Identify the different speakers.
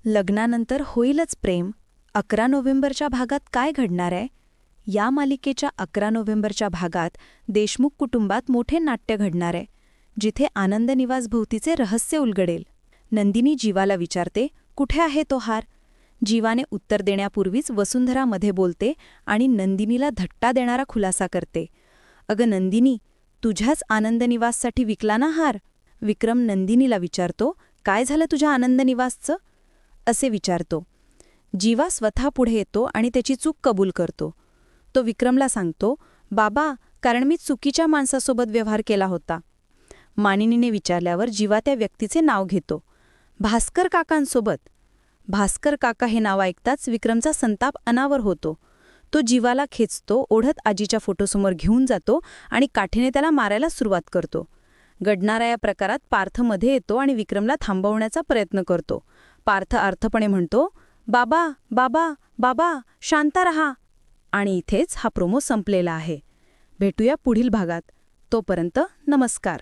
Speaker 1: लग्नानंतर होईलच प्रेम 11 नोव्हेंबरच्या भागात काय घडणार आहे? या मालिकेच्या 11 नोव्हेंबरच्या भागात देशमुख कुटुंबात मोठे नाट्य घडणार आहे, जिथे आनंद निवासभोवतीचे रहस्य उलगडेल. नंदिनी जीवाला विचारते, कुठे आहे तो हार? जीवाने उत्तर देण्यापूर्वीच वसुंधरा मध्ये बोलते आणि नंदिनीला धट्टा देणारा खुलासा करते. अगं नंदिनी, तुझ्याच आनंद निवाससाठी विकला ना हार? विक्रम नंदिनीला विचारतो, काय झालं तुझ्या आनंद निवासचं? असे विचारतो. जीवा स्वतः पुढे येतो आणि त्याची चूक कबूल करतो. तो विक्रमला सांगतो, बाबा, कारण मी चुकीच्या माणसासोबत व्यवहार केला होता. मानिनीने विचारल्यावर जीवा त्या व्यक्तीचे नाव घेतो, भास्कर काकांसोबत. भास्कर काका हे नाव ऐकताच विक्रमचा संताप अनावर होतो. तो जीवाला खेचतो, ओढत आजीच्या फोटोसमोर घेऊन जातो आणि काठीने त्याला मारायला सुरुवात करतो. घडणाऱ्या या प्रकारात पार्थ मध्ये येतो आणि विक्रमला थांबवण्याचा प्रयत्न करतो. पार्थ अर्थपणे म्हणतो, बाबा बाबा बाबा, शांत रहा. आणि इथेच हा प्रोमो संपलेला आहे. भेटूया पुढील भागात. तोपर्यंत नमस्कार.